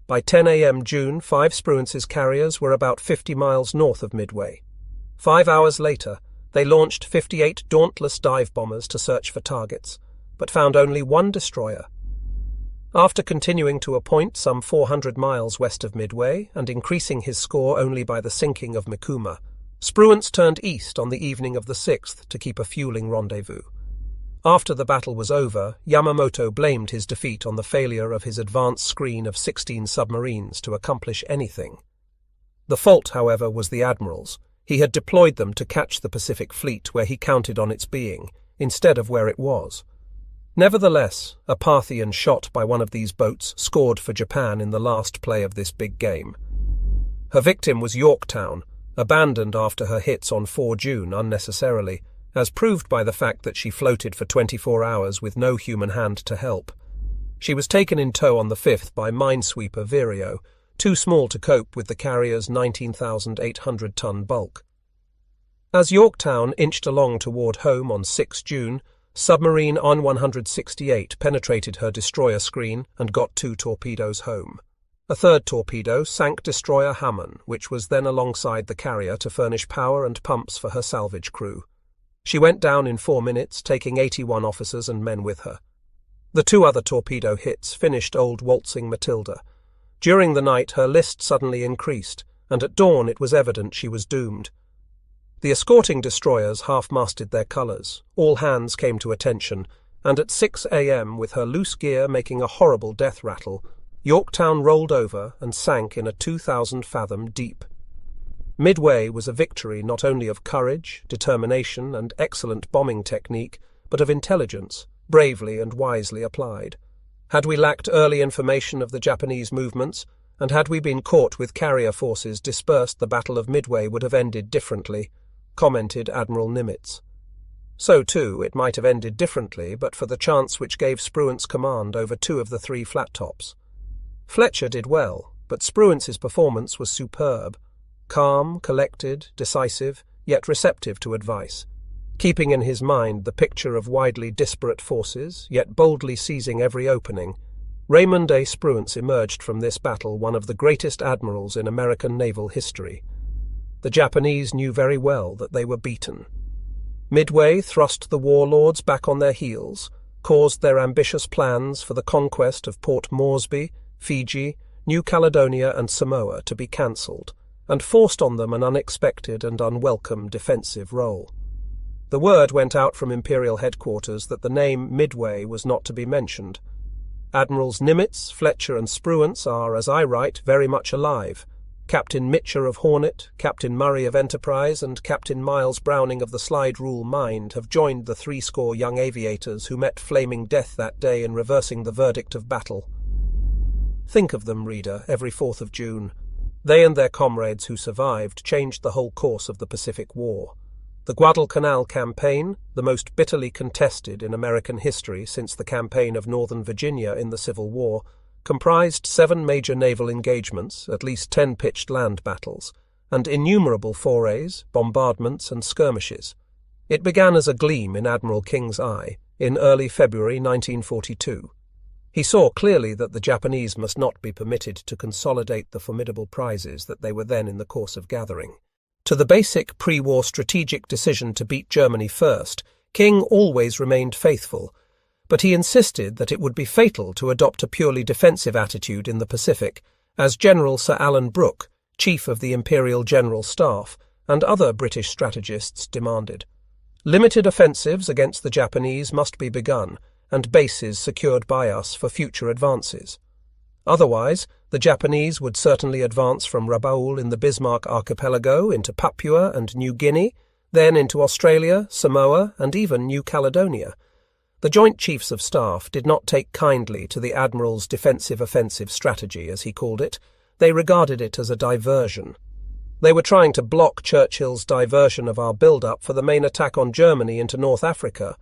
By 10 a.m. June, 5 Spruance's carriers were about 50 miles north of Midway. 5 hours later, they launched 58 dauntless dive bombers to search for targets, but found only one destroyer. After continuing to a point some 400 miles west of Midway and increasing his score only by the sinking of Mikuma, Spruance turned east on the evening of the 6th to keep a fueling rendezvous. After the battle was over, Yamamoto blamed his defeat on the failure of his advance screen of 16 submarines to accomplish anything. The fault, however, was the Admiral's. He had deployed them to catch the Pacific Fleet where he counted on its being, instead of where it was. Nevertheless, a Parthian shot by one of these boats scored for Japan in the last play of this big game. Her victim was Yorktown, abandoned after her hits on 4 June unnecessarily, as proved by the fact that she floated for 24 hours with no human hand to help. She was taken in tow on the 5th by minesweeper Vireo, too small to cope with the carrier's 19,800-ton bulk. As Yorktown inched along toward home on 6 June, submarine On-168 penetrated her destroyer screen and got 2 torpedoes home. A third torpedo sank destroyer Hammond, which was then alongside the carrier to furnish power and pumps for her salvage crew. She went down in 4 minutes, taking 81 officers and men with her. The 2 other torpedo hits finished old waltzing Matilda. During the night her list suddenly increased, and at dawn it was evident she was doomed. The escorting destroyers half-masted their colours, all hands came to attention, and at 6 a.m., with her loose gear making a horrible death rattle, Yorktown rolled over and sank in a 2,000-fathom deep. Midway was a victory not only of courage, determination, and excellent bombing technique, but of intelligence, bravely and wisely applied. Had we lacked early information of the Japanese movements, and had we been caught with carrier forces dispersed, the Battle of Midway would have ended differently, commented Admiral Nimitz. So, too, it might have ended differently but for the chance which gave Spruance command over 2 of the 3 flat tops. Fletcher did well, but Spruance's performance was superb. Calm, collected, decisive, yet receptive to advice. Keeping in his mind the picture of widely disparate forces, yet boldly seizing every opening, Raymond A. Spruance emerged from this battle one of the greatest admirals in American naval history. The Japanese knew very well that they were beaten. Midway thrust the warlords back on their heels, caused their ambitious plans for the conquest of Port Moresby, Fiji, New Caledonia and Samoa to be cancelled, and forced on them an unexpected and unwelcome defensive role. The word went out from Imperial headquarters that the name Midway was not to be mentioned. Admirals Nimitz, Fletcher and Spruance are, as I write, very much alive. Captain Mitcher of Hornet, Captain Murray of Enterprise, and Captain Miles Browning of the Slide Rule Mind have joined the 60 young aviators who met flaming death that day in reversing the verdict of battle. Think of them, reader, every 4th of June. They and their comrades who survived changed the whole course of the Pacific War. The Guadalcanal campaign, the most bitterly contested in American history since the campaign of Northern Virginia in the Civil War, comprised 7 major naval engagements, at least 10 pitched land battles, and innumerable forays, bombardments, and skirmishes. It began as a gleam in Admiral King's eye, in early February 1942. He saw clearly that the Japanese must not be permitted to consolidate the formidable prizes that they were then in the course of gathering. To the basic pre-war strategic decision to beat Germany first, King always remained faithful, but he insisted that it would be fatal to adopt a purely defensive attitude in the Pacific, as General Sir Alan Brooke, Chief of the Imperial General Staff, and other British strategists demanded. Limited offensives against the Japanese must be begun, and bases secured by us for future advances. Otherwise, the Japanese would certainly advance from Rabaul in the Bismarck Archipelago into Papua and New Guinea, then into Australia, Samoa, and even New Caledonia. The Joint Chiefs of Staff did not take kindly to the Admiral's defensive-offensive strategy, as he called it. They regarded it as a diversion. They were trying to block Churchill's diversion of our build-up for the main attack on Germany into North Africa.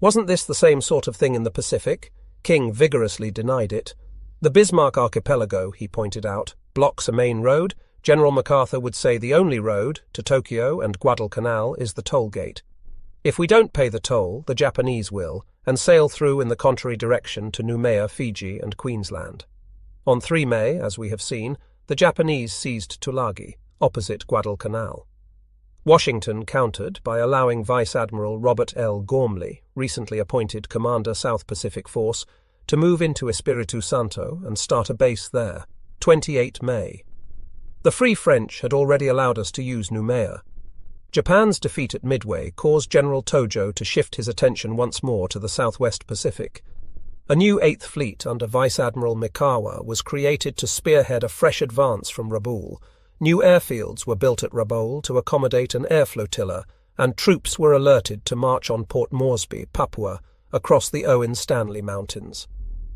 Wasn't this the same sort of thing in the Pacific? King vigorously denied it. The Bismarck Archipelago, he pointed out, blocks a main road. General MacArthur would say the only road to Tokyo and Guadalcanal is the toll gate. If we don't pay the toll, the Japanese will, and sail through in the contrary direction to Noumea, Fiji, and Queensland. On 3 May, as we have seen, the Japanese seized Tulagi, opposite Guadalcanal. Washington countered by allowing Vice Admiral Robert L. Gormley, recently appointed Commander South Pacific Force, to move into Espiritu Santo and start a base there, 28 May. The Free French had already allowed us to use Noumea. Japan's defeat at Midway caused General Tojo to shift his attention once more to the Southwest Pacific. A new 8th Fleet under Vice Admiral Mikawa was created to spearhead a fresh advance from Rabaul. New airfields were built at Rabaul to accommodate an air flotilla, and troops were alerted to march on Port Moresby, Papua, across the Owen Stanley Mountains.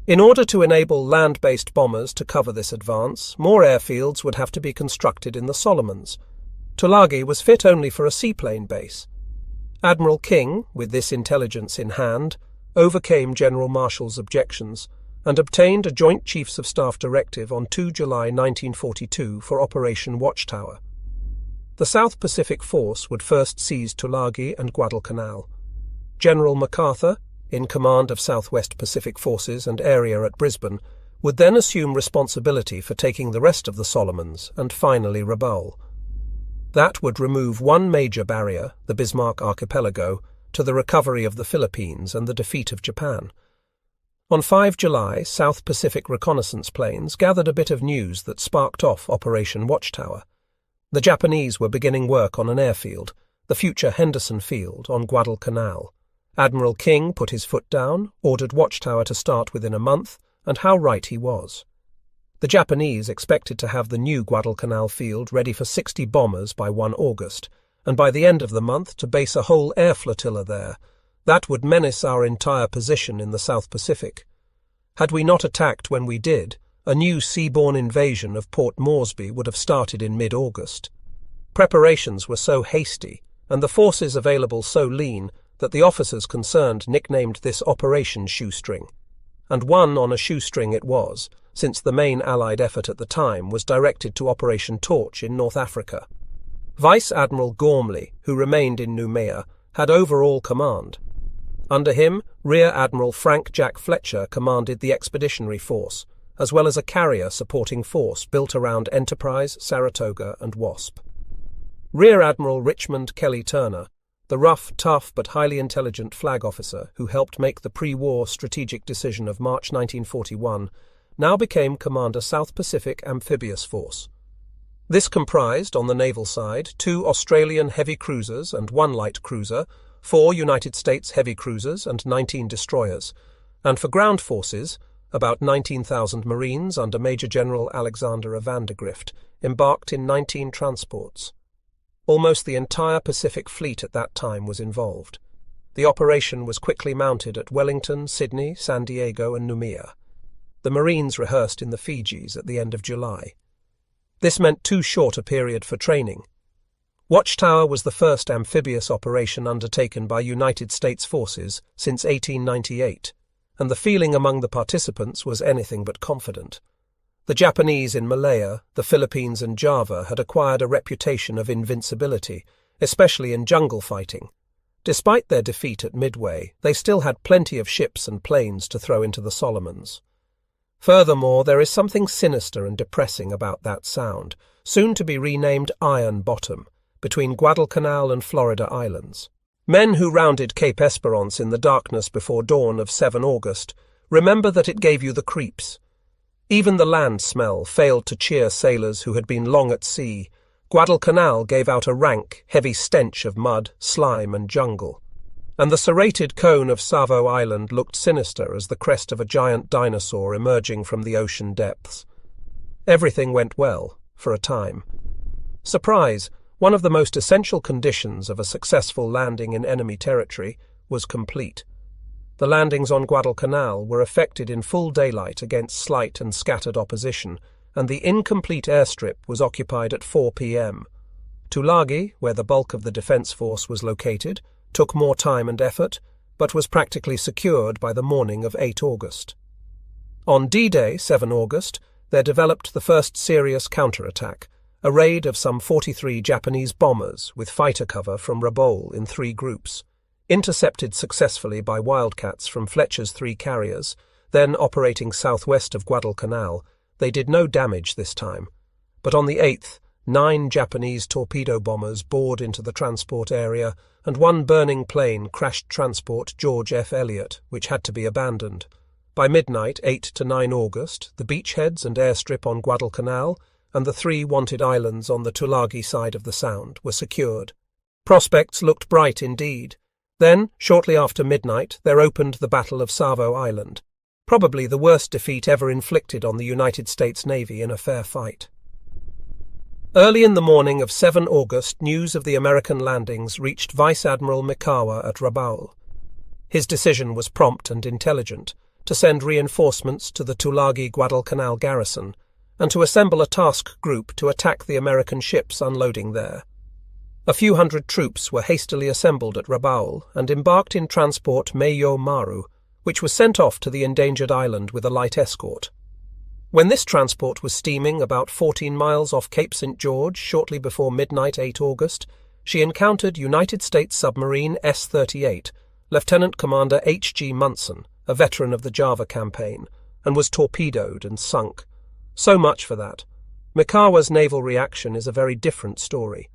In order to enable land-based bombers to cover this advance, more airfields would have to be constructed in the Solomons. Tulagi was fit only for a seaplane base. Admiral King, with this intelligence in hand, overcame General Marshall's objections and obtained a Joint Chiefs of Staff directive on 2 July 1942 for Operation Watchtower. The South Pacific Force would first seize Tulagi and Guadalcanal. General MacArthur, in command of Southwest Pacific Forces and area at Brisbane, would then assume responsibility for taking the rest of the Solomons and finally Rabaul. That would remove one major barrier, the Bismarck Archipelago, to the recovery of the Philippines and the defeat of Japan. On 5 July, South Pacific reconnaissance planes gathered a bit of news that sparked off Operation Watchtower. The Japanese were beginning work on an airfield, the future Henderson Field, on Guadalcanal. Admiral King put his foot down, ordered Watchtower to start within a month, and how right he was. The Japanese expected to have the new Guadalcanal field ready for 60 bombers by 1 August, and by the end of the month to base a whole air flotilla there. That would menace our entire position in the South Pacific. Had we not attacked when we did, a new seaborne invasion of Port Moresby would have started in mid-August. Preparations were so hasty, and the forces available so lean, that the officers concerned nicknamed this Operation Shoestring. And one on a shoestring it was, since the main Allied effort at the time was directed to Operation Torch in North Africa. Vice Admiral Gormley, who remained in Noumea, had overall command. Under him, Rear Admiral Frank Jack Fletcher commanded the Expeditionary Force, as well as a carrier supporting force built around Enterprise, Saratoga, and Wasp. Rear Admiral Richmond Kelly Turner, the rough, tough, but highly intelligent flag officer who helped make the pre-war strategic decision of March 1941, now became Commander South Pacific Amphibious Force. This comprised, on the naval side, 2 Australian heavy cruisers and 1 light cruiser, 4 United States heavy cruisers and 19 destroyers, and for ground forces, about 19,000 Marines under Major General Alexander Vandegrift, embarked in 19 transports. Almost the entire Pacific Fleet at that time was involved. The operation was quickly mounted at Wellington, Sydney, San Diego, and Noumea. The Marines rehearsed in the Fijis at the end of July. This meant too short a period for training. Watchtower was the first amphibious operation undertaken by United States forces since 1898, and the feeling among the participants was anything but confident. The Japanese in Malaya, the Philippines and Java had acquired a reputation of invincibility, especially in jungle fighting. Despite their defeat at Midway, they still had plenty of ships and planes to throw into the Solomons. Furthermore, there is something sinister and depressing about that sound, soon to be renamed Iron Bottom, between Guadalcanal and Florida Islands. Men who rounded Cape Esperance in the darkness before dawn of 7 August remember that it gave you the creeps. Even the land smell failed to cheer sailors who had been long at sea. Guadalcanal gave out a rank, heavy stench of mud, slime and jungle. And the serrated cone of Savo Island looked sinister as the crest of a giant dinosaur emerging from the ocean depths. Everything went well, for a time. Surprise, one of the most essential conditions of a successful landing in enemy territory, was complete. The landings on Guadalcanal were effected in full daylight against slight and scattered opposition, and the incomplete airstrip was occupied at 4 p.m. Tulagi, where the bulk of the defence force was located, took more time and effort, but was practically secured by the morning of 8 August. On D-Day, 7 August, there developed the first serious counterattack, a raid of some 43 Japanese bombers with fighter cover from Rabaul in 3 groups, intercepted successfully by Wildcats from Fletcher's 3 carriers, then operating southwest of Guadalcanal. They did no damage this time, but on the 8th, 9 Japanese torpedo bombers bored into the transport area, and one burning plane crashed transport George F. Elliott, which had to be abandoned. By midnight, 8 to 9 August, the beachheads and airstrip on Guadalcanal and the 3 wanted islands on the Tulagi side of the Sound were secured. Prospects looked bright indeed. Then, shortly after midnight, there opened the Battle of Savo Island, probably the worst defeat ever inflicted on the United States Navy in a fair fight. Early in the morning of 7 August, news of the American landings reached Vice Admiral Mikawa at Rabaul. His decision was prompt and intelligent, to send reinforcements to the Tulagi Guadalcanal garrison, and to assemble a task group to attack the American ships unloading there. A few hundred troops were hastily assembled at Rabaul and embarked in transport Meiyo Maru, which was sent off to the endangered island with a light escort. When this transport was steaming about 14 miles off Cape St. George shortly before midnight 8 August, she encountered United States submarine S-38, Lieutenant Commander H.G. Munson, a veteran of the Java campaign, and was torpedoed and sunk. So much for that. Mikawa's naval reaction is a very different story.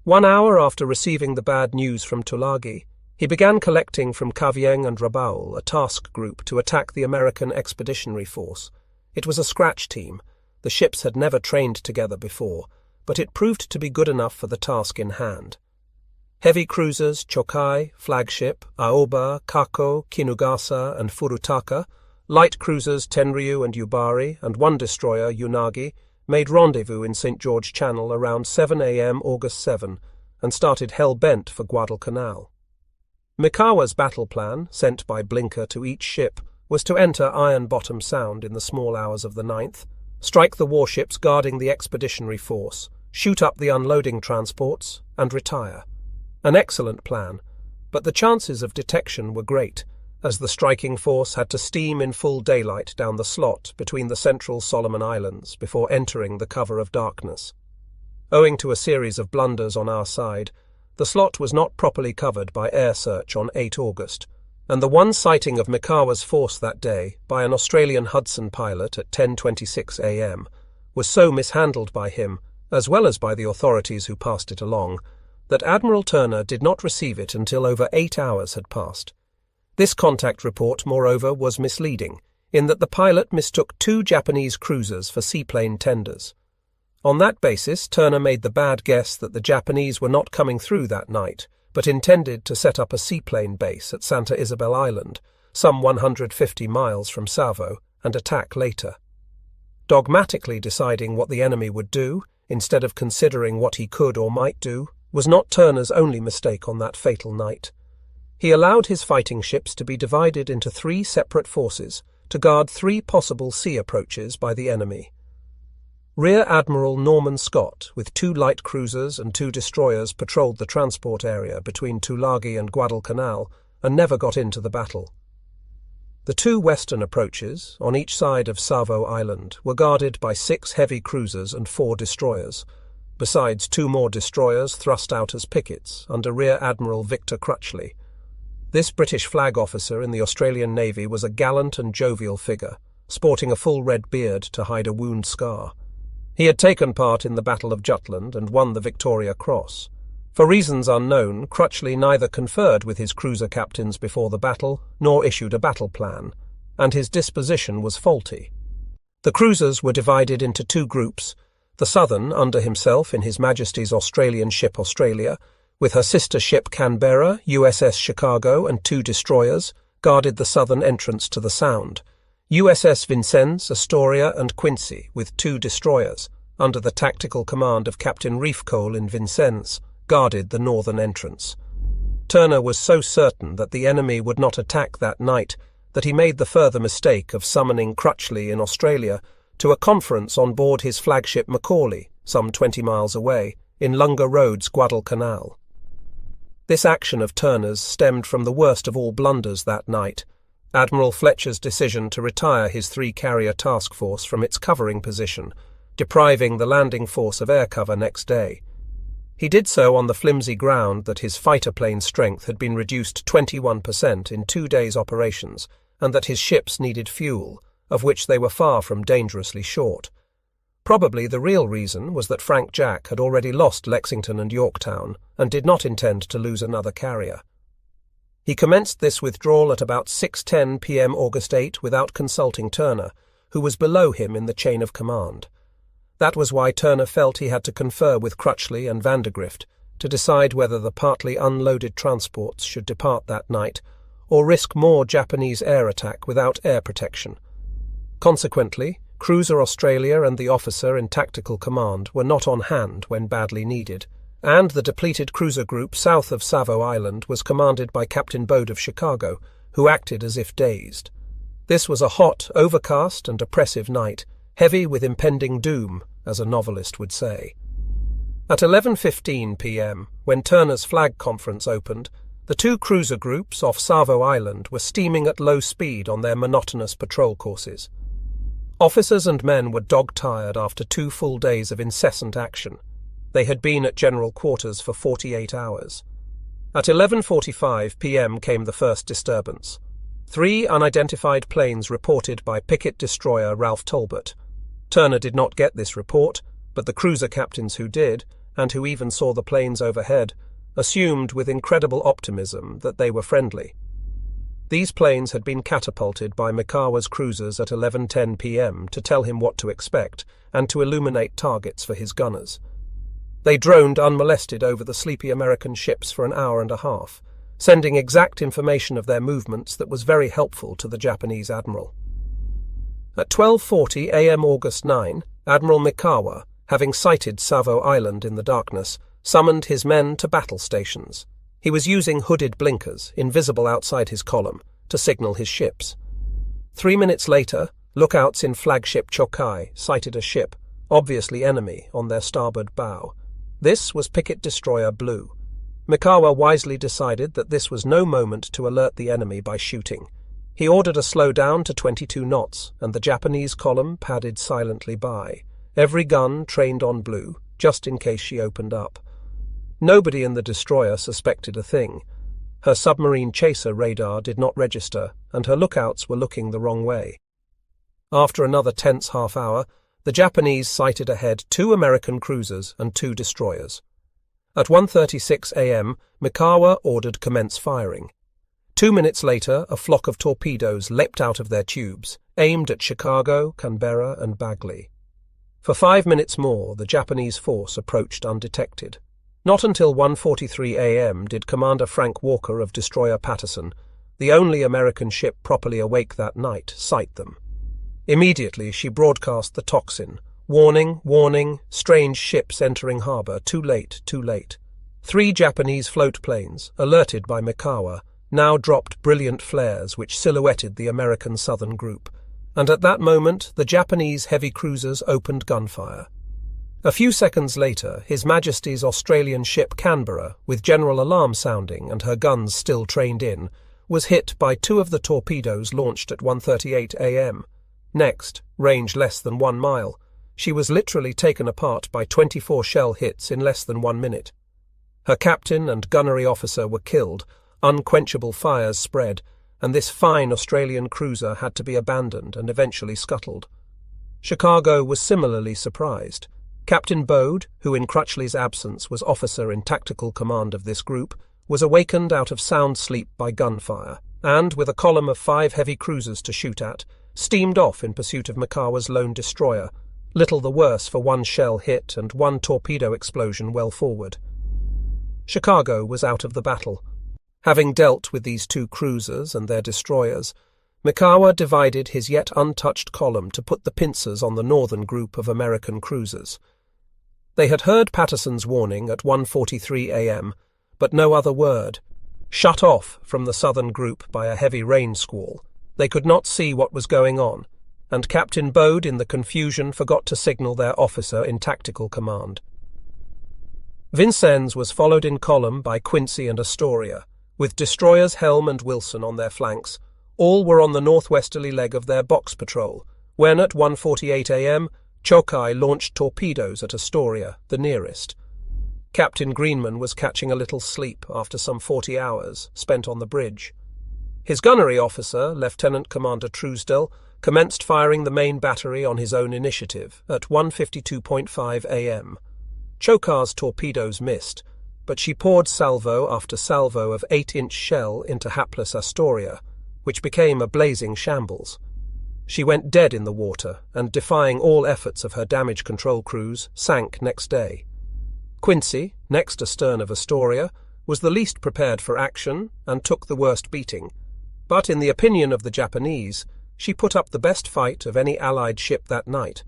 1 hour after receiving the bad news from Tulagi, he began collecting from Kavieng and Rabaul a task group to attack the American Expeditionary Force. It was a scratch team. The ships had never trained together before, but it proved to be good enough for the task in hand. Heavy cruisers Chokai, Flagship, Aoba, Kako, Kinugasa, and Furutaka, light cruisers Tenryu and Yubari, and one destroyer, Unagi, made rendezvous in St. George Channel around 7 a.m. August 7 and started hell-bent for Guadalcanal. Mikawa's battle plan, sent by Blinker to each ship, was to enter Iron Bottom Sound in the small hours of the 9th, strike the warships guarding the expeditionary force, shoot up the unloading transports, and retire. An excellent plan, but the chances of detection were great, as the striking force had to steam in full daylight down the slot between the central Solomon Islands before entering the cover of darkness. Owing to a series of blunders on our side, the slot was not properly covered by air search on 8 August, and the one sighting of Mikawa's force that day by an Australian Hudson pilot at 10:26 a.m. was so mishandled by him, as well as by the authorities who passed it along, that Admiral Turner did not receive it until over 8 hours had passed. This contact report, moreover, was misleading, in that the pilot mistook 2 Japanese cruisers for seaplane tenders. On that basis, Turner made the bad guess that the Japanese were not coming through that night, but intended to set up a seaplane base at Santa Isabel Island, some 150 miles from Savo, and attack later. Dogmatically deciding what the enemy would do, instead of considering what he could or might do, was not Turner's only mistake on that fatal night. He allowed his fighting ships to be divided into 3 separate forces to guard 3 possible sea approaches by the enemy. Rear Admiral Norman Scott, with 2 light cruisers and 2 destroyers, patrolled the transport area between Tulagi and Guadalcanal and never got into the battle. The 2 western approaches, on each side of Savo Island, were guarded by 6 heavy cruisers and 4 destroyers, besides 2 more destroyers thrust out as pickets under Rear Admiral Victor Crutchley. This British flag officer in the Australian Navy was a gallant and jovial figure, sporting a full red beard to hide a wound scar. He had taken part in the Battle of Jutland and won the Victoria Cross. For reasons unknown, Crutchley neither conferred with his cruiser captains before the battle, nor issued a battle plan, and his disposition was faulty. The cruisers were divided into 2 groups, the southern under himself in His Majesty's Australian ship Australia, with her sister ship Canberra, USS Chicago, and 2 destroyers, guarded the southern entrance to the Sound. USS Vincennes, Astoria, and Quincy, with 2 destroyers, under the tactical command of Captain Reefcoal in Vincennes, guarded the northern entrance. Turner was so certain that the enemy would not attack that night that he made the further mistake of summoning Crutchley in Australia to a conference on board his flagship Macaulay, some 20 miles away, in Lunga Road's Guadalcanal. This action of Turner's stemmed from the worst of all blunders that night, Admiral Fletcher's decision to retire his 3-carrier task force from its covering position, depriving the landing force of air cover next day. He did so on the flimsy ground that his fighter plane strength had been reduced 21% in 2 days' operations, and that his ships needed fuel, of which they were far from dangerously short. Probably the real reason was that Frank Jack had already lost Lexington and Yorktown and did not intend to lose another carrier. He commenced this withdrawal at about 6:10 p.m. August 8 without consulting Turner, who was below him in the chain of command. That was why Turner felt he had to confer with Crutchley and Vandergrift to decide whether the partly unloaded transports should depart that night or risk more Japanese air attack without air protection. Consequently, Cruiser Australia and the officer in tactical command were not on hand when badly needed, and the depleted cruiser group south of Savo Island was commanded by Captain Bode of Chicago, who acted as if dazed. This was a hot, overcast and oppressive night, heavy with impending doom, as a novelist would say. At 11:15 p.m., when Turner's flag conference opened, the two cruiser groups off Savo Island were steaming at low speed on their monotonous patrol courses. Officers and men were dog-tired after 2 full days of incessant action. They had been at general quarters for 48 hours. At 11:45 p.m. came the first disturbance. 3 unidentified planes reported by picket destroyer Ralph Talbot. Turner did not get this report, but the cruiser captains who did, and who even saw the planes overhead, assumed with incredible optimism that they were friendly. These planes had been catapulted by Mikawa's cruisers at 11:10 p.m. to tell him what to expect and to illuminate targets for his gunners. They droned unmolested over the sleepy American ships for an hour and a half, sending exact information of their movements that was very helpful to the Japanese admiral. At 12:40 a.m. August 9, Admiral Mikawa, having sighted Savo Island in the darkness, summoned his men to battle stations. He was using hooded blinkers, invisible outside his column, to signal his ships. 3 minutes later, lookouts in flagship Chokai sighted a ship, obviously enemy, on their starboard bow. This was picket destroyer Blue. Mikawa wisely decided that this was no moment to alert the enemy by shooting. He ordered a slow down to 22 knots, and the Japanese column padded silently by, every gun trained on Blue, just in case she opened up. Nobody in the destroyer suspected a thing. Her submarine chaser radar did not register, and her lookouts were looking the wrong way. After another tense half-hour, the Japanese sighted ahead 2 American cruisers and 2 destroyers. At 1:36 a.m., Mikawa ordered commence firing. 2 minutes later, a flock of torpedoes leapt out of their tubes, aimed at Chicago, Canberra, and Bagley. For 5 minutes more, the Japanese force approached undetected. Not until 1:43 a.m. did Commander Frank Walker of Destroyer Patterson, the only American ship properly awake that night, sight them. Immediately she broadcast the tocsin. Warning, warning, strange ships entering harbour, too late, too late. 3 Japanese float planes, alerted by Mikawa, now dropped brilliant flares which silhouetted the American southern group, and at that moment the Japanese heavy cruisers opened gunfire. A few seconds later, His Majesty's Australian ship Canberra, with general alarm sounding and her guns still trained in, was hit by 2 of the torpedoes launched at 1:38 a.m. Next, range less than 1 mile, she was literally taken apart by 24 shell hits in less than 1 minute. Her captain and gunnery officer were killed, unquenchable fires spread, and this fine Australian cruiser had to be abandoned and eventually scuttled. Chicago was similarly surprised. Captain Bode, who in Crutchley's absence was officer in tactical command of this group, was awakened out of sound sleep by gunfire, and, with a column of 5 heavy cruisers to shoot at, steamed off in pursuit of Mikawa's lone destroyer, little the worse for 1 shell hit and 1 torpedo explosion well forward. Chicago was out of the battle. Having dealt with these 2 cruisers and their destroyers, Mikawa divided his yet untouched column to put the pincers on the northern group of American cruisers. They had heard Patterson's warning at 1:43 a.m., but no other word. Shut off from the southern group by a heavy rain squall, they could not see what was going on, and Captain Bode in the confusion forgot to signal their officer in tactical command. Vincennes was followed in column by Quincy and Astoria, with destroyers Helm and Wilson on their flanks. All were on the northwesterly leg of their box patrol, when at 1:48 a.m. Chokai launched torpedoes at Astoria, the nearest. Captain Greenman was catching a little sleep after some 40 hours spent on the bridge. His gunnery officer, Lieutenant Commander Truesdell, commenced firing the main battery on his own initiative at 1:52.5 a.m. Chokar's torpedoes missed, but she poured salvo after salvo of 8-inch shell into hapless Astoria, which became a blazing shambles. She went dead in the water and, defying all efforts of her damage control crews, sank next day. Quincy, next astern of Astoria, was the least prepared for action and took the worst beating, but in the opinion of the Japanese, she put up the best fight of any Allied ship that night.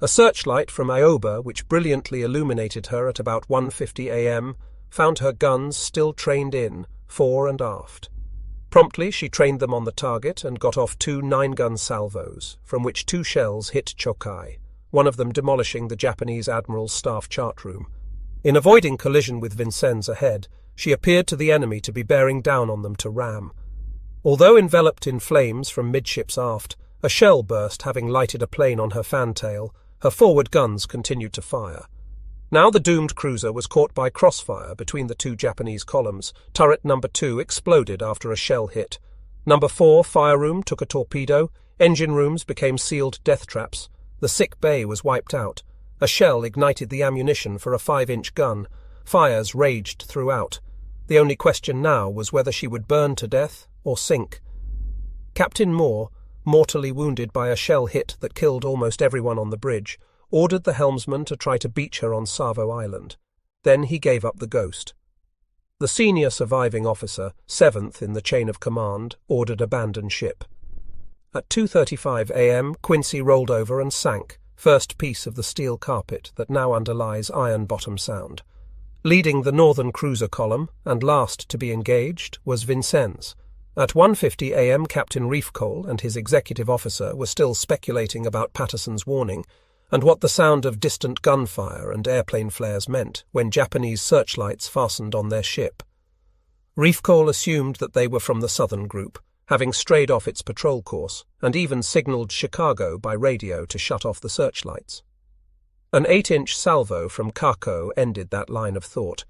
A searchlight from Ioba, which brilliantly illuminated her at about 1:50 a.m., found her guns still trained in, fore and aft. Promptly she trained them on the target and got off 2 9-gun salvos, from which 2 shells hit Chokai, one of them demolishing the Japanese admiral's staff chart room. In avoiding collision with Vincennes ahead, she appeared to the enemy to be bearing down on them to ram. Although enveloped in flames from midships aft, a shell burst having lighted a plane on her fantail, her forward guns continued to fire. Now the doomed cruiser was caught by crossfire between the 2 Japanese columns. Turret number 2 exploded after a shell hit. Number 4 fire room took a torpedo, engine rooms became sealed death traps, the sick bay was wiped out. A shell ignited the ammunition for a 5-inch gun. Fires raged throughout. The only question now was whether she would burn to death or sink. Captain Moore, mortally wounded by a shell hit that killed almost everyone on the bridge, ordered the helmsman to try to beach her on Savo Island. Then he gave up the ghost. The senior surviving officer, 7th in the chain of command, ordered abandon ship. At 2:35 a.m. Quincy rolled over and sank, first piece of the steel carpet that now underlies Iron Bottom Sound. Leading the northern cruiser column, and last to be engaged, was Vincennes. At 1:50 a.m. Captain Reefcoal and his executive officer were still speculating about Patterson's warning, and what the sound of distant gunfire and airplane flares meant when Japanese searchlights fastened on their ship. Reefcoal assumed that they were from the southern group, having strayed off its patrol course, and even signalled Chicago by radio to shut off the searchlights. An 8-inch salvo from Kako ended that line of thought.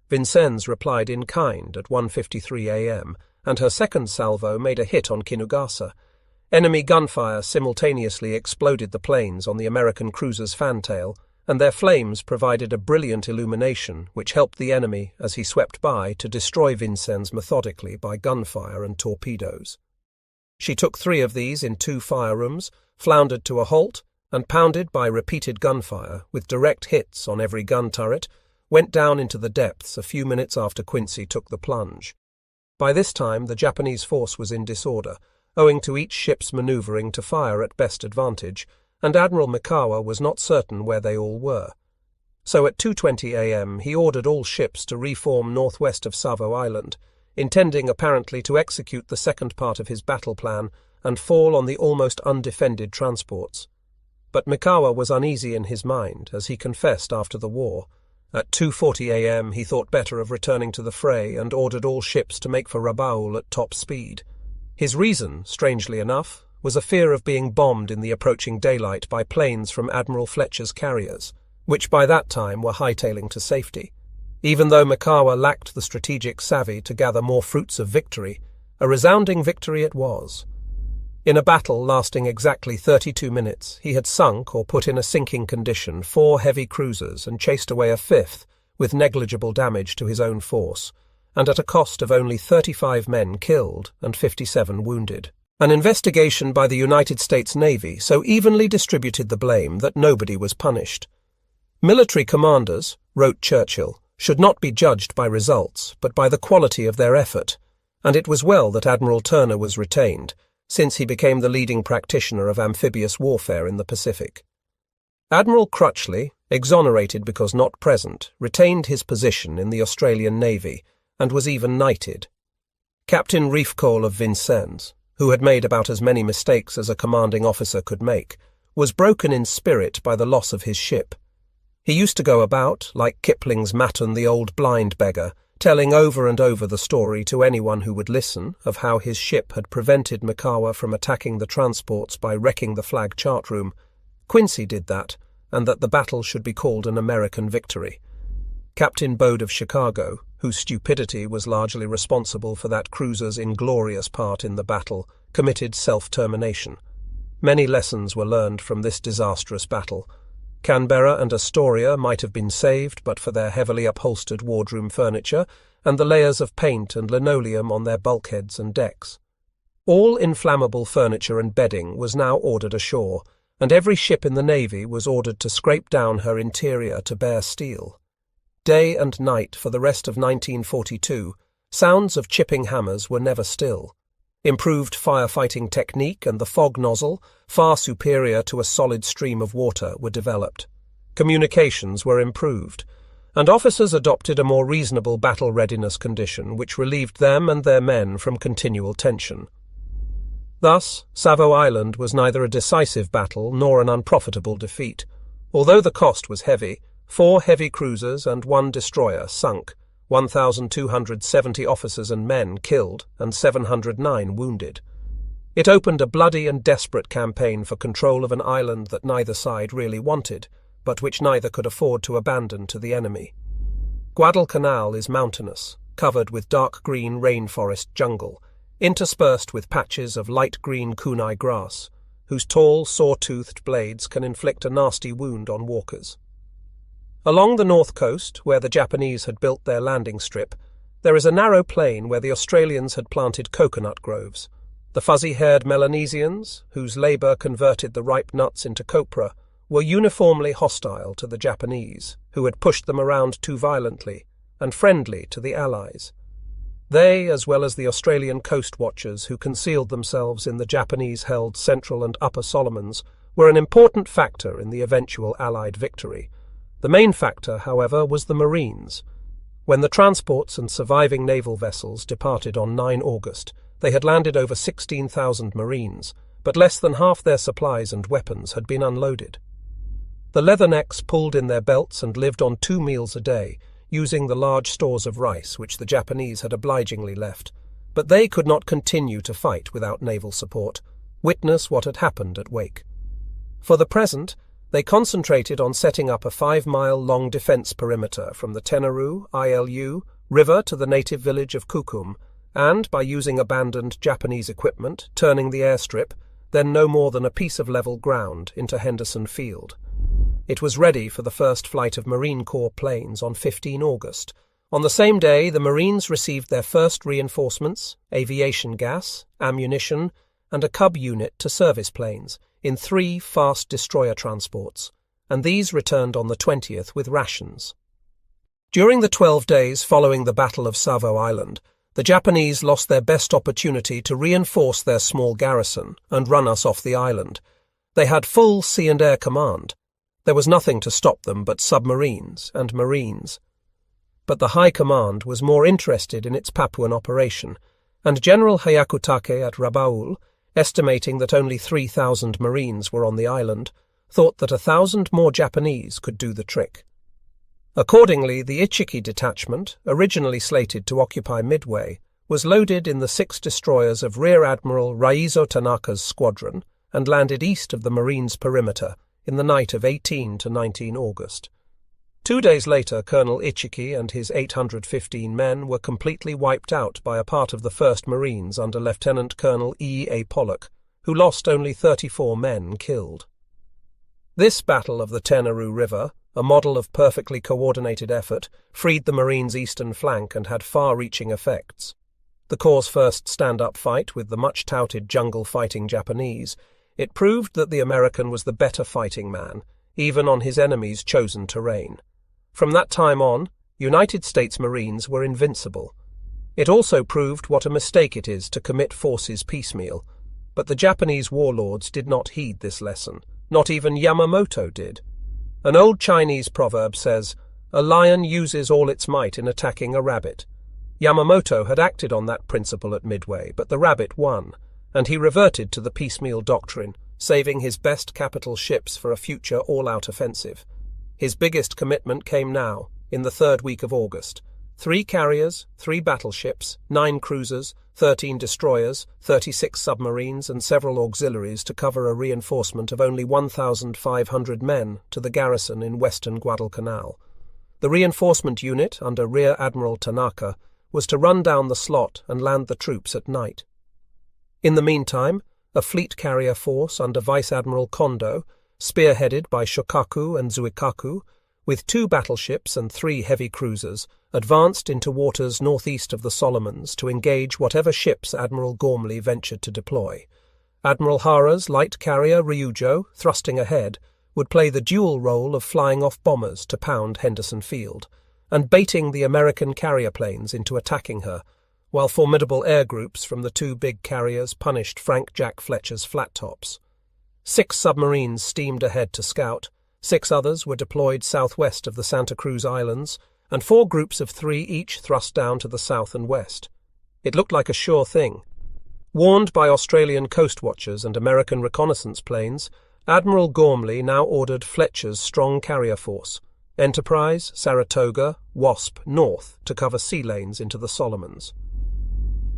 Vincennes replied in kind at 1:53 a.m., and her second salvo made a hit on Kinugasa. Enemy gunfire simultaneously exploded the planes on the American cruiser's fantail, and their flames provided a brilliant illumination which helped the enemy, as he swept by, to destroy Vincennes methodically by gunfire and torpedoes. She took 3 of these in 2 fire rooms, floundered to a halt, and pounded by repeated gunfire, with direct hits on every gun turret, went down into the depths a few minutes after Quincy took the plunge. By this time the Japanese force was in disorder, owing to each ship's manoeuvring to fire at best advantage, and Admiral Mikawa was not certain where they all were. So at 2:20 a.m. he ordered all ships to reform northwest of Savo Island, intending apparently to execute the second part of his battle plan and fall on the almost undefended transports. But Mikawa was uneasy in his mind, as he confessed after the war. At 2:40 a.m. he thought better of returning to the fray and ordered all ships to make for Rabaul at top speed. His reason, strangely enough, was a fear of being bombed in the approaching daylight by planes from Admiral Fletcher's carriers, which by that time were hightailing to safety. Even though Mikawa lacked the strategic savvy to gather more fruits of victory, a resounding victory it was. In a battle lasting exactly 32 minutes, he had sunk or put in a sinking condition 4 heavy cruisers and chased away a 5th, with negligible damage to his own force, and at a cost of only 35 men killed and 57 wounded. An investigation by the United States Navy so evenly distributed the blame that nobody was punished. Military commanders, wrote Churchill, should not be judged by results, but by the quality of their effort, and it was well that Admiral Turner was retained, since he became the leading practitioner of amphibious warfare in the Pacific. Admiral Crutchley, exonerated because not present, retained his position in the Australian Navy, and was even knighted. Captain Reefcoal of Vincennes, who had made about as many mistakes as a commanding officer could make, was broken in spirit by the loss of his ship. He used to go about, like Kipling's Maton the Old Blind Beggar, telling over and over the story to anyone who would listen of how his ship had prevented Mikawa from attacking the transports by wrecking the flag chart room. Quincy did that, and that the battle should be called an American victory. Captain Bode of Chicago, whose stupidity was largely responsible for that cruiser's inglorious part in the battle, committed self-termination. Many lessons were learned from this disastrous battle. Canberra and Astoria might have been saved but for their heavily upholstered wardroom furniture and the layers of paint and linoleum on their bulkheads and decks. All inflammable furniture and bedding was now ordered ashore, and every ship in the Navy was ordered to scrape down her interior to bare steel. Day and night for the rest of 1942, sounds of chipping hammers were never still. Improved firefighting technique and the fog nozzle, far superior to a solid stream of water, were developed. Communications were improved, and officers adopted a more reasonable battle readiness condition which relieved them and their men from continual tension. Thus, Savo Island was neither a decisive battle nor an unprofitable defeat. Although the cost was heavy, 4 heavy cruisers and 1 destroyer sunk, 1,270 officers and men killed and 709 wounded. It opened a bloody and desperate campaign for control of an island that neither side really wanted, but which neither could afford to abandon to the enemy. Guadalcanal is mountainous, covered with dark green rainforest jungle, interspersed with patches of light green kunai grass, whose tall, saw-toothed blades can inflict a nasty wound on walkers. Along the north coast, where the Japanese had built their landing strip, there is a narrow plain where the Australians had planted coconut groves. The fuzzy-haired Melanesians, whose labour converted the ripe nuts into copra, were uniformly hostile to the Japanese, who had pushed them around too violently, and friendly to the Allies. They, as well as the Australian coast watchers who concealed themselves in the Japanese-held Central and Upper Solomons, were an important factor in the eventual Allied victory. The main factor, however, was the Marines. When the transports and surviving naval vessels departed on 9 August, they had landed over 16,000 Marines, but less than half their supplies and weapons had been unloaded. The leathernecks pulled in their belts and lived on 2 meals a day, using the large stores of rice which the Japanese had obligingly left. But they could not continue to fight without naval support. Witness what had happened at Wake. For the present, they concentrated on setting up a 5-mile-long defence perimeter from the Tenaru, ILU, river to the native village of Kukum, and, by using abandoned Japanese equipment, turning the airstrip, then no more than a piece of level ground, into Henderson Field. It was ready for the first flight of Marine Corps planes on 15 August. On the same day, the Marines received their first reinforcements, aviation gas, ammunition, and a Cub unit to service planes, in 3 fast destroyer transports, and these returned on the 20th with rations. During the 12 days following the Battle of Savo Island, the Japanese lost their best opportunity to reinforce their small garrison and run us off the island. They had full sea and air command. There was nothing to stop them but submarines and Marines. But the High Command was more interested in its Papuan operation, and General Hyakutake at Rabaul, estimating that only 3,000 Marines were on the island, thought that 1,000 more Japanese could do the trick. Accordingly, the Ichiki detachment, originally slated to occupy Midway, was loaded in the 6 destroyers of Rear Admiral Raizo Tanaka's squadron and landed east of the Marines' perimeter in the night of 18 to 19 August. 2 days later, Colonel Ichiki and his 815 men were completely wiped out by a part of the 1st Marines under Lieutenant Colonel E.A. Pollock, who lost only 34 men killed. This battle of the Tenaru River, a model of perfectly coordinated effort, freed the Marines' eastern flank and had far-reaching effects. The Corps' first stand-up fight with the much-touted jungle-fighting Japanese, it proved that the American was the better fighting man, even on his enemy's chosen terrain. From that time on, United States Marines were invincible. It also proved what a mistake it is to commit forces piecemeal, but the Japanese warlords did not heed this lesson. Not even Yamamoto did. An old Chinese proverb says, "A lion uses all its might in attacking a rabbit." Yamamoto had acted on that principle at Midway, but the rabbit won, and he reverted to the piecemeal doctrine, saving his best capital ships for a future all-out offensive. His biggest commitment came now, in the 3rd week of August. 3 carriers, 3 battleships, 9 cruisers, 13 destroyers, 36 submarines, and several auxiliaries to cover a reinforcement of only 1,500 men to the garrison in western Guadalcanal. The reinforcement unit, under Rear Admiral Tanaka, was to run down the slot and land the troops at night. In the meantime, a fleet carrier force under Vice Admiral Kondo, spearheaded by Shokaku and Zuikaku, with 2 battleships and 3 heavy cruisers, advanced into waters northeast of the Solomons to engage whatever ships Admiral Gormley ventured to deploy. Admiral Hara's light carrier Ryujo, thrusting ahead, would play the dual role of flying off bombers to pound Henderson Field, and baiting the American carrier planes into attacking her, while formidable air groups from the 2 big carriers punished Frank Jack Fletcher's flat tops. 6 submarines steamed ahead to scout, 6 others were deployed southwest of the Santa Cruz Islands, and 4 groups of 3 each thrust down to the south and west. It looked like a sure thing. Warned by Australian coast watchers and American reconnaissance planes, Admiral Gormley now ordered Fletcher's strong carrier force, Enterprise, Saratoga, Wasp, north, to cover sea lanes into the Solomons.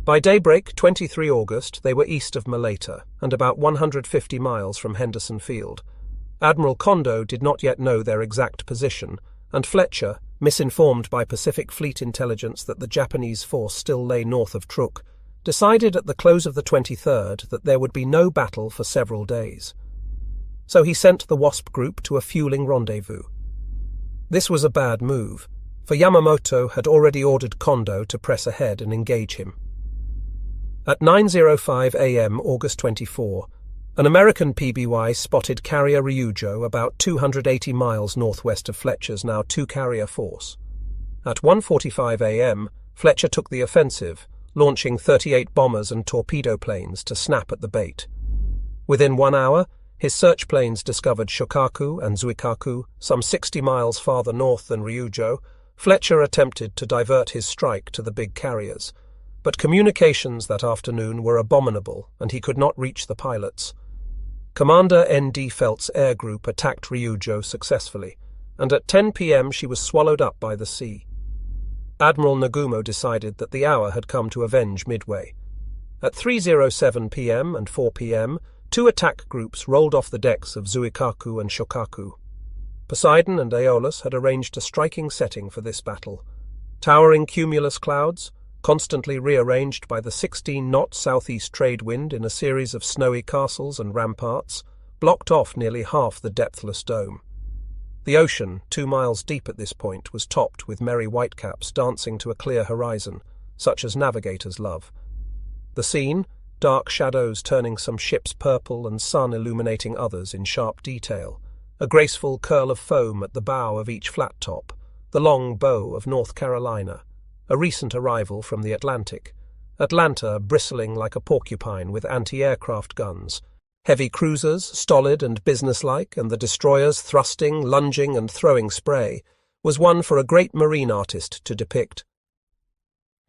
By daybreak, 23 August, they were east of Malaita and about 150 miles from Henderson Field. Admiral Kondo did not yet know their exact position, and Fletcher, misinformed by Pacific Fleet intelligence that the Japanese force still lay north of Truk, decided at the close of the 23rd that there would be no battle for several days. So he sent the Wasp group to a fueling rendezvous. This was a bad move, for Yamamoto had already ordered Kondo to press ahead and engage him. At 9:05 a.m. August 24, an American PBY spotted carrier Ryujo about 280 miles northwest of Fletcher's now 2-carrier force. At 1:45 a.m., Fletcher took the offensive, launching 38 bombers and torpedo planes to snap at the bait. Within 1 hour, his search planes discovered Shokaku and Zuikaku, some 60 miles farther north than Ryujo. Fletcher attempted to divert his strike to the big carriers, but communications that afternoon were abominable and he could not reach the pilots. Commander N.D. Felt's air group attacked Ryujo successfully, and at 10 p.m. she was swallowed up by the sea. Admiral Nagumo decided that the hour had come to avenge Midway. At 3:07 p.m. and 4 p.m., 2 attack groups rolled off the decks of Zuikaku and Shokaku. Poseidon and Aeolus had arranged a striking setting for this battle. Towering cumulus clouds, constantly rearranged by the 16-knot southeast trade wind in a series of snowy castles and ramparts, blocked off nearly half the depthless dome. The ocean, 2 miles deep at this point, was topped with merry whitecaps dancing to a clear horizon, such as navigators love. The scene, dark shadows turning some ships purple and sun illuminating others in sharp detail, a graceful curl of foam at the bow of each flat top, the long bow of North Carolina, a recent arrival from the Atlantic, Atlanta bristling like a porcupine with anti-aircraft guns, heavy cruisers stolid and businesslike, and the destroyers thrusting, lunging and throwing spray, was one for a great marine artist to depict.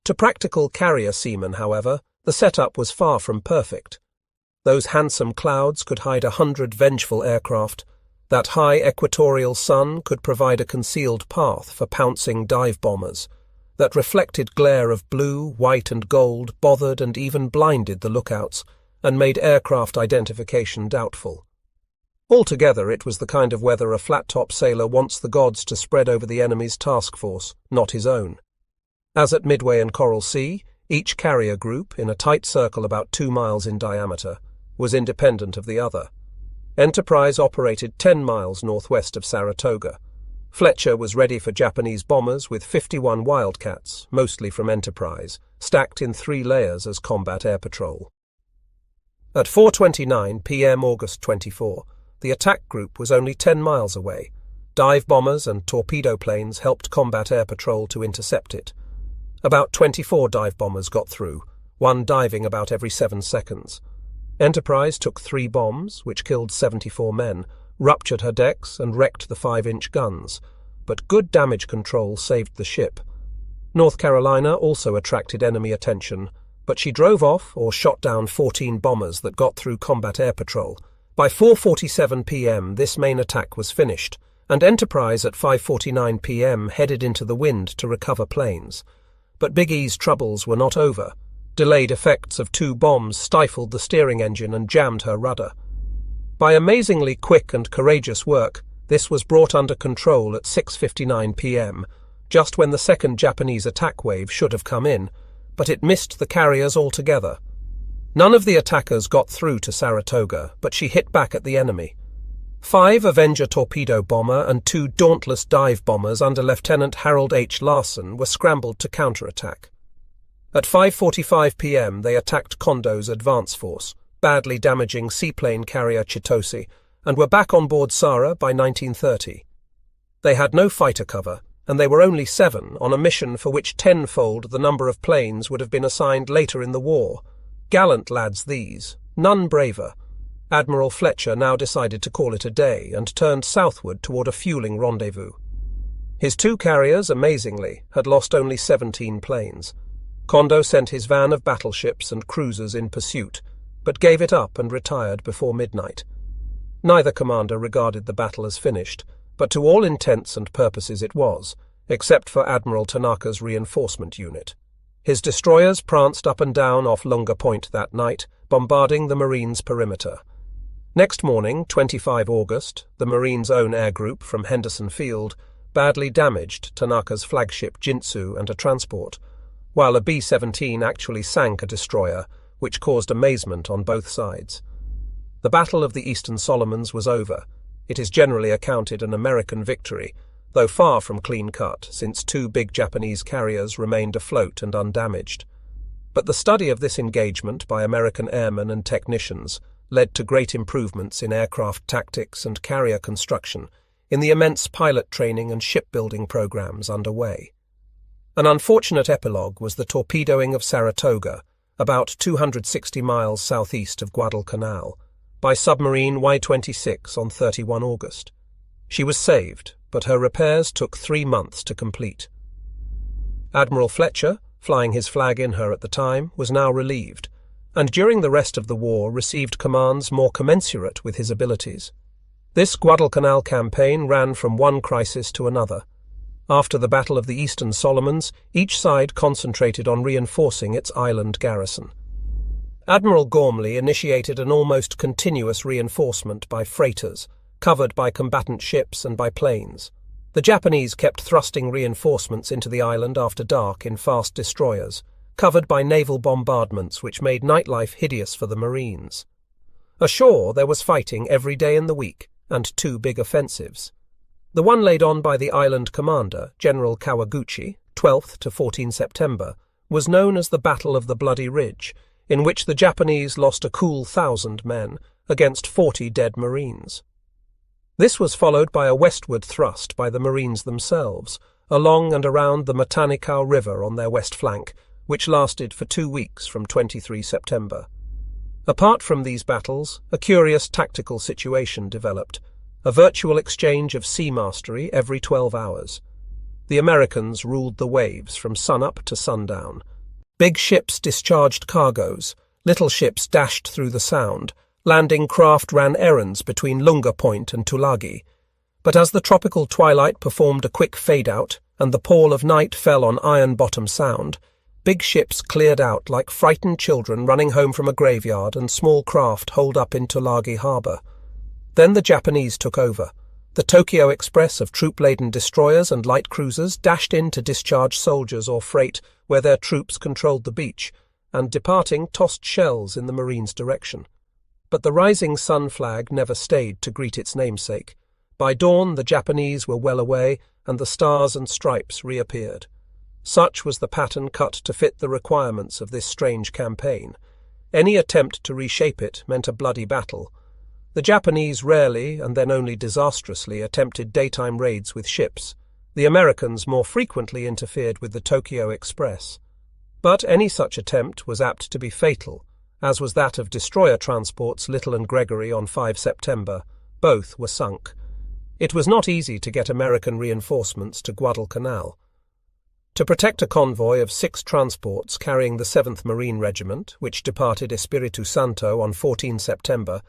To practical carrier seamen, however, the setup was far from perfect. Those handsome clouds could hide 100 vengeful aircraft. That high equatorial sun could provide a concealed path for pouncing dive bombers. That reflected glare of blue, white and gold bothered and even blinded the lookouts, and made aircraft identification doubtful. Altogether, it was the kind of weather a flat-top sailor wants the gods to spread over the enemy's task force, not his own. As at Midway and Coral Sea, each carrier group, in a tight circle about 2 miles in diameter, was independent of the other. Enterprise operated 10 miles northwest of Saratoga. Fletcher was ready for Japanese bombers with 51 Wildcats, mostly from Enterprise, stacked in 3 layers as combat air patrol. At 4:29 p.m. August 24, the attack group was only 10 miles away. Dive bombers and torpedo planes helped combat air patrol to intercept it. About 24 dive bombers got through, one diving about every 7 seconds. Enterprise took 3 bombs, which killed 74 men, ruptured her decks and wrecked the 5-inch guns, but good damage control saved the ship. North Carolina also attracted enemy attention, but she drove off or shot down 14 bombers that got through combat air patrol. By 4:47 p.m. this main attack was finished, and Enterprise at 5:49 p.m. headed into the wind to recover planes. But Big E's troubles were not over. Delayed effects of 2 bombs stifled the steering engine and jammed her rudder. By amazingly quick and courageous work, this was brought under control at 6:59 p.m., just when the second Japanese attack wave should have come in, but it missed the carriers altogether. None of the attackers got through to Saratoga, but she hit back at the enemy. 5 Avenger torpedo bomber and 2 Dauntless dive bombers under Lieutenant Harold H. Larson were scrambled to counterattack. At 5:45 p.m. they attacked Kondo's advance force, badly damaging seaplane carrier Chitose, and were back on board Sara by 1930. They had no fighter cover, and they were only 7 on a mission for which tenfold the number of planes would have been assigned later in the war. Gallant lads these, none braver. Admiral Fletcher now decided to call it a day and turned southward toward a fueling rendezvous. His 2 carriers, amazingly, had lost only 17 planes. Kondo sent his van of battleships and cruisers in pursuit, but gave it up and retired before midnight. Neither commander regarded the battle as finished, but to all intents and purposes it was, except for Admiral Tanaka's reinforcement unit. His destroyers pranced up and down off Lunga Point that night, bombarding the Marines' perimeter. Next morning, 25 August, the Marines' own air group from Henderson Field badly damaged Tanaka's flagship Jintsu and a transport, while a B-17 actually sank a destroyer, which caused amazement on both sides. The Battle of the Eastern Solomons was over. It is generally accounted an American victory, though far from clean-cut, since 2 big Japanese carriers remained afloat and undamaged. But the study of this engagement by American airmen and technicians led to great improvements in aircraft tactics and carrier construction in the immense pilot training and shipbuilding programs underway. An unfortunate epilogue was the torpedoing of Saratoga, about 260 miles southeast of Guadalcanal, by submarine Y-26 on 31 August. She was saved, but her repairs took 3 months to complete. Admiral Fletcher, flying his flag in her at the time, was now relieved, and during the rest of the war received commands more commensurate with his abilities. This Guadalcanal campaign ran from one crisis to another. After the Battle of the Eastern Solomons, each side concentrated on reinforcing its island garrison. Admiral Gormley initiated an almost continuous reinforcement by freighters, covered by combatant ships and by planes. The Japanese kept thrusting reinforcements into the island after dark in fast destroyers, covered by naval bombardments which made nightlife hideous for the Marines. Ashore there was fighting every day in the week, and 2 big offensives. The one laid on by the island commander, General Kawaguchi, 12th to 14 September, was known as the Battle of the Bloody Ridge, in which the Japanese lost a cool 1,000 men against 40 dead Marines. This was followed by a westward thrust by the Marines themselves, along and around the Matanikau River on their west flank, which lasted for 2 weeks from 23 September. Apart from these battles, a curious tactical situation developed, a virtual exchange of sea mastery every 12 hours. The Americans ruled the waves from sunup to sundown. Big ships discharged cargoes, little ships dashed through the Sound, landing craft ran errands between Lunga Point and Tulagi. But as the tropical twilight performed a quick fade-out and the pall of night fell on Iron Bottom Sound, big ships cleared out like frightened children running home from a graveyard and small craft holed up in Tulagi harbour. Then the Japanese took over. The Tokyo Express of troop-laden destroyers and light cruisers dashed in to discharge soldiers or freight where their troops controlled the beach, and departing tossed shells in the Marines' direction. But the rising sun flag never stayed to greet its namesake. By dawn the Japanese were well away, and the stars and stripes reappeared. Such was the pattern cut to fit the requirements of this strange campaign. Any attempt to reshape it meant a bloody battle. The Japanese rarely, and then only disastrously, attempted daytime raids with ships. The Americans more frequently interfered with the Tokyo Express. But any such attempt was apt to be fatal, as was that of destroyer transports Little and Gregory on 5 September. Both were sunk. It was not easy to get American reinforcements to Guadalcanal. To protect a convoy of 6 transports carrying the 7th Marine Regiment, which departed Espiritu Santo on 14 September,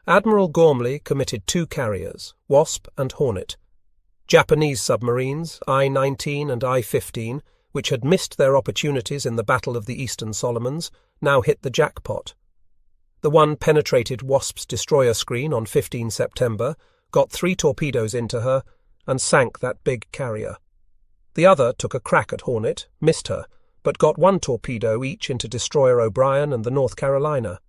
Admiral Gormley committed 2 carriers, Wasp and Hornet. Japanese submarines, I-19 and I-15, which had missed their opportunities in the Battle of the Eastern Solomons, now hit the jackpot. The one penetrated Wasp's destroyer screen on 15 September, got 3 torpedoes into her, and sank that big carrier. The other took a crack at Hornet, missed her, but got one torpedo each into destroyer O'Brien and the North Carolina.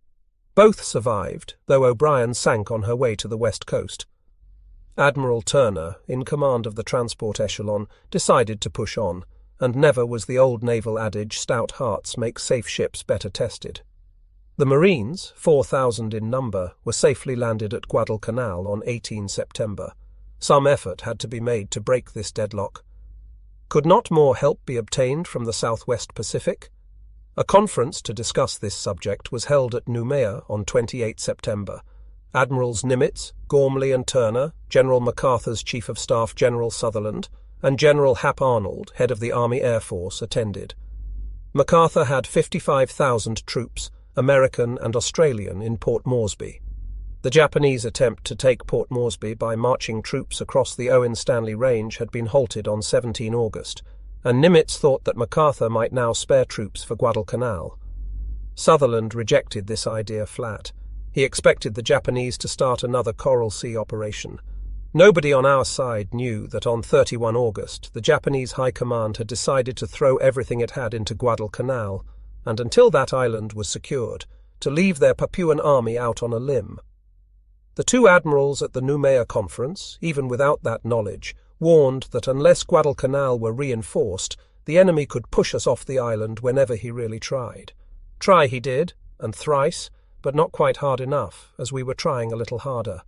Both survived, though O'Brien sank on her way to the west coast. Admiral Turner, in command of the transport echelon, decided to push on, and never was the old naval adage stout hearts make safe ships better tested. The Marines, 4,000 in number, were safely landed at Guadalcanal on 18 September. Some effort had to be made to break this deadlock. Could not more help be obtained from the Southwest Pacific? A conference to discuss this subject was held at Noumea on 28 September. Admirals Nimitz, Gormley and Turner, General MacArthur's Chief of Staff General Sutherland, and General Hap Arnold, head of the Army Air Force, attended. MacArthur had 55,000 troops, American and Australian, in Port Moresby. The Japanese attempt to take Port Moresby by marching troops across the Owen Stanley Range had been halted on 17 August, and Nimitz thought that MacArthur might now spare troops for Guadalcanal. Sutherland rejected this idea flat. He expected the Japanese to start another Coral Sea operation. Nobody on our side knew that on 31 August the Japanese High Command had decided to throw everything it had into Guadalcanal, and until that island was secured, to leave their Papuan army out on a limb. The two admirals at the Noumea conference, even without that knowledge, warned that unless Guadalcanal were reinforced, the enemy could push us off the island whenever he really tried. Try he did, and thrice, but not quite hard enough, as we were trying a little harder.